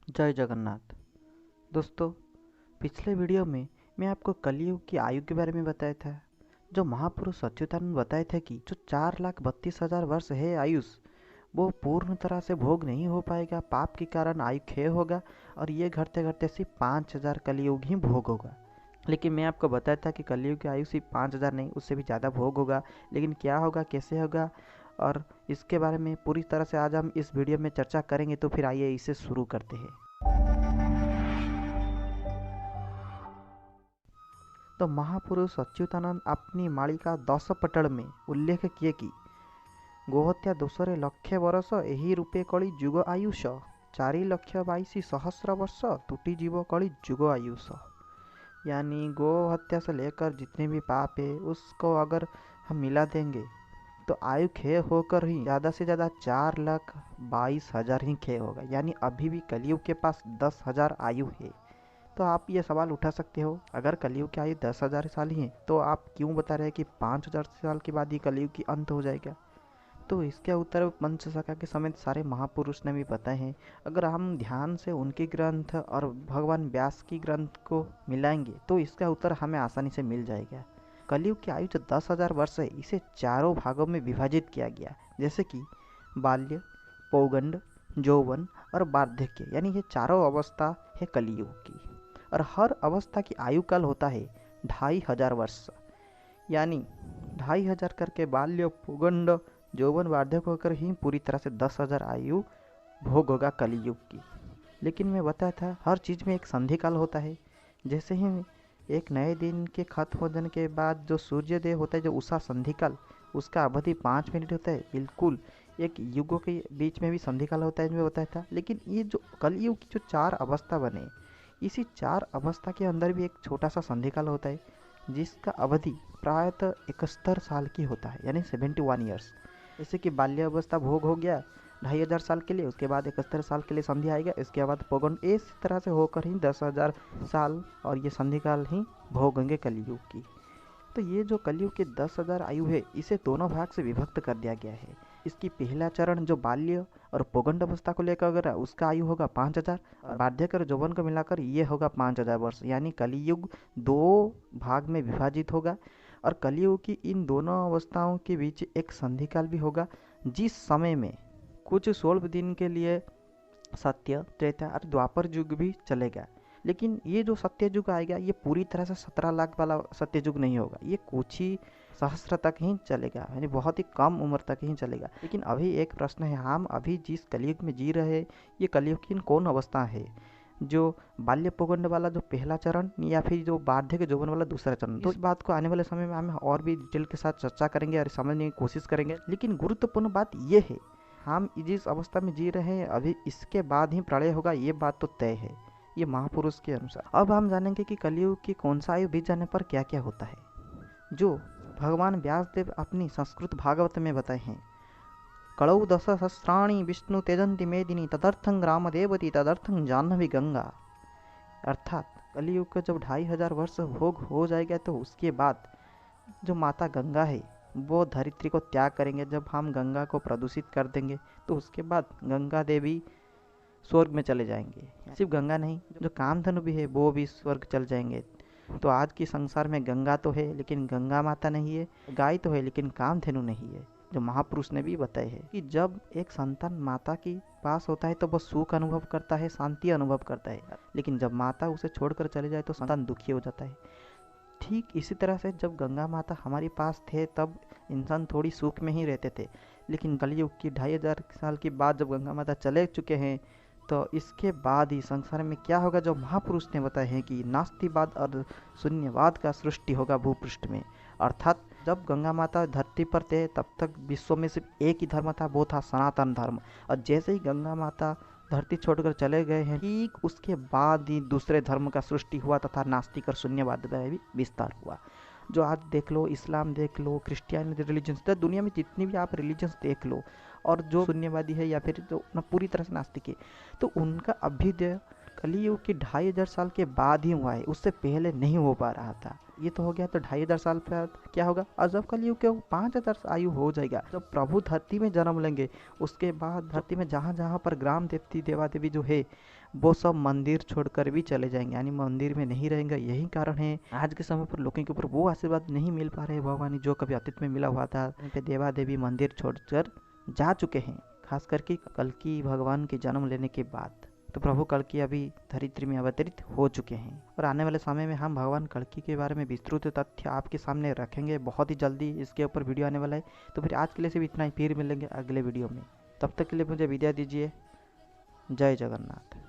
जय जगन्नाथ। दोस्तों, पिछले वीडियो में मैं आपको कलियुग की आयु के बारे में बताया था। जो महापुरुष अच्युतानंद बताए थे कि जो 4,32,000 वर्ष है आयुष, वो पूर्ण तरह से भोग नहीं हो पाएगा, पाप के कारण आयु क्षय होगा और ये घटते घटते सिर्फ 5,000 कलियुग ही भोग होगा। लेकिन मैं आपको बताया था कि कलियुग की आयु सिर्फ 5,000 नहीं, उससे भी ज़्यादा भोग होगा। लेकिन क्या होगा, कैसे होगा, और इसके बारे में पूरी तरह से आज हम इस वीडियो में चर्चा करेंगे। तो फिर आइए इसे शुरू करते हैं। तो महापुरुष अच्युतानंद अपनी मालिका 10 पटल में उल्लेख किए कि गोहत्या दोषरे लक्षे वर्ष यही रूपे कली जुग आयुष 4,22,000 वर्ष तुटी जीव कली जुग आयुष। यानी गो हत्या से लेकर जितने भी पाप है उसको अगर हम मिला देंगे तो आयु क्षय होकर ही ज़्यादा से ज़्यादा 4,22,000 ही क्षय होगा। यानी अभी भी कलियुग के पास 10,000 आयु है। तो आप ये सवाल उठा सकते हो, अगर कलियुग की आयु 10,000 साल ही है तो आप क्यों बता रहे हैं कि 5,000 साल के बाद ही कलियुग की अंत हो जाएगा। तो इसके उत्तर पंचसखा के समेत सारे महापुरुष ने भी बताए हैं। अगर हम ध्यान से उनके ग्रंथ और भगवान व्यास की ग्रंथ को मिलाएंगे तो इसका उत्तर हमें आसानी से मिल जाएगा। कलियुग की आयु जो 10,000 वर्ष है, इसे चारों भागों में विभाजित किया गया, जैसे कि बाल्य, पौगंड, यौवन और वार्धक्य। यानी ये चारों अवस्था है कलियुग की, और हर अवस्था की आयु काल होता है 2,500 वर्ष। यानी 2,500 करके बाल्य, पौगंड, यौवन, वार्धक्य होकर ही पूरी तरह से 10,000 आयु भोग होगा कलियुग की। लेकिन मैं बताया था हर चीज़ में एक संधि काल होता है। जैसे ही एक नए दिन के खत्म हो जाने के बाद जो सूर्योदय होता है, जो उषा संधि काल, उसका अवधि 5 मिनट होता है। बिल्कुल एक युगों के बीच में भी संधि काल होता है, मैं बताया था। लेकिन ये जो कलियुग की जो 4 अवस्था बने, इसी 4 अवस्था के अंदर भी एक छोटा सा संधि काल होता है, जिसका अवधि प्रायतः 71 साल की होता है, यानी 71 ईयर्स। जैसे कि बाल्य अवस्था भोग हो गया 2,500 साल के लिए, उसके बाद 71 साल के लिए संधि आएगा, इसके बाद पौगंड, इस तरह से होकर ही 10,000 साल और ये संधि काल ही भोग होंगे कलियुग की। तो ये जो कलियुग के 10,000 आयु है, इसे दोनों भाग से विभक्त कर दिया गया है। इसकी पहला चरण जो बाल्य और पौगंड अवस्था को लेकर अगर उसका आयु होगा 5,000, और वार्धक्य और यौवन को मिलाकर ये होगा 5,000 वर्ष। यानी कलियुग 2 भाग में विभाजित होगा, और कलियुग की इन दोनों अवस्थाओं के बीच एक संधि काल भी होगा, जिस समय में कुछ 16 दिन के लिए सत्य, त्रेता और द्वापर युग भी चलेगा। लेकिन ये जो सत्य युग आएगा, ये पूरी तरह से 17 लाख वाला सत्य युग नहीं होगा, ये कुछ ही सहस्र तक ही चलेगा, यानी बहुत ही कम उम्र तक ही चलेगा। लेकिन अभी एक प्रश्न है, हम अभी जिस कलियुग में जी रहे हैं, ये कलियुग की कौन अवस्था है? जो बाल्य पौगंड वाला जो पहला चरण, या फिर जो वार्धक्य यौवन वाला दूसरा चरण? तो इस बात को आने वाले समय में हम और भी डिटेल के साथ चर्चा करेंगे और समझने की कोशिश करेंगे। लेकिन गुरुत्वपूर्ण बात ये है, हम जिस अवस्था में जी रहे हैं अभी, इसके बाद ही प्रलय होगा, ये बात तो तय है, ये महापुरुष के अनुसार। अब हम जानेंगे कि कलियुग की कौन सा आयु बीत जाने पर क्या क्या होता है, जो भगवान व्यासदेव अपनी संस्कृत भागवत में बताए हैं। कलौ 10 सहस्राणि विष्णु तेजंती मेदिनी तदर्थं ग्राम देवती तदर्थं जाह्नवी गंगा। अर्थात कलियुग का जब 2,500 वर्ष भोग हो जाएगा तो उसके बाद जो माता गंगा है वो धरित्री को त्याग करेंगे। जब हम गंगा को प्रदूषित कर देंगे तो उसके बाद गंगा देवी स्वर्ग में चले जाएंगे। सिर्फ गंगा नहीं, जो कामधेनु भी है वो भी स्वर्ग चल जाएंगे। तो आज की संसार में गंगा तो है लेकिन गंगा माता नहीं है, गाय तो है लेकिन कामधेनु नहीं है, जो महापुरुष ने भी बताए है कि जब एक संतान माता की पास होता है तो वह सुख अनुभव करता है, शांति अनुभव करता है। लेकिन जब माता उसे छोड़कर चले जाए तो संतान दुखी हो जाता है। ठीक इसी तरह से जब गंगा माता हमारे पास थे तब इंसान थोड़ी सुख में ही रहते थे। लेकिन कलियुग की 2,500 साल के बाद जब गंगा माता चले चुके हैं तो इसके बाद ही संसार में क्या होगा, जो महापुरुष ने बताया है कि नास्तिवाद और शून्यवाद का सृष्टि होगा भूपृष्ठ में। अर्थात जब गंगा माता धरती पर थे तब तक विश्व में सिर्फ एक ही धर्म था, वो था सनातन धर्म। और जैसे ही गंगा माता धरती छोड़कर चले गए हैं, ठीक उसके बाद ही दूसरे धर्म का सृष्टि हुआ तथा नास्तिक और शून्यवाद में भी विस्तार हुआ। जो आज देख लो, इस्लाम देख लो, क्रिश्चियनिटी रिलीजन्स, तो दुनिया में जितनी भी आप रिलीजन्स देख लो, और जो शून्यवादी है या फिर जो पूरी तरह से नास्तिक है, तो उनका अभ्युदय कलियुग की 2,500 साल के बाद ही हुआ है, उससे पहले नहीं हो पा रहा था। ये तो हो गया, तो 2500 साल बाद क्या होगा? और जब कलयुग के 5000 आयु हो जाएगा, जब प्रभु धरती में जन्म लेंगे, उसके बाद धरती में जहाँ जहाँ पर ग्राम देवती देवा देवी जो है वो सब मंदिर छोड़कर भी चले जाएंगे, यानी मंदिर में नहीं रहेंगे। यही कारण है आज के समय पर लोगों के ऊपर वो आशीर्वाद नहीं मिल पा रहे भगवान जो कभी अतीत में मिला हुआ था। पे देवा देवी मंदिर छोड़कर जा चुके हैं, खास करके कल्कि भगवान के जन्म लेने के बाद। तो प्रभु कल्कि अभी धरित्री में अवतरित हो चुके हैं और आने वाले समय में हम भगवान कल्कि के बारे में विस्तृत तथ्य आपके सामने रखेंगे। बहुत ही जल्दी इसके ऊपर वीडियो आने वाला है। तो फिर आज के लिए सिर्फ इतना ही, फिर मिलेंगे अगले वीडियो में। तब तक के लिए मुझे विदा दीजिए। जय जगन्नाथ।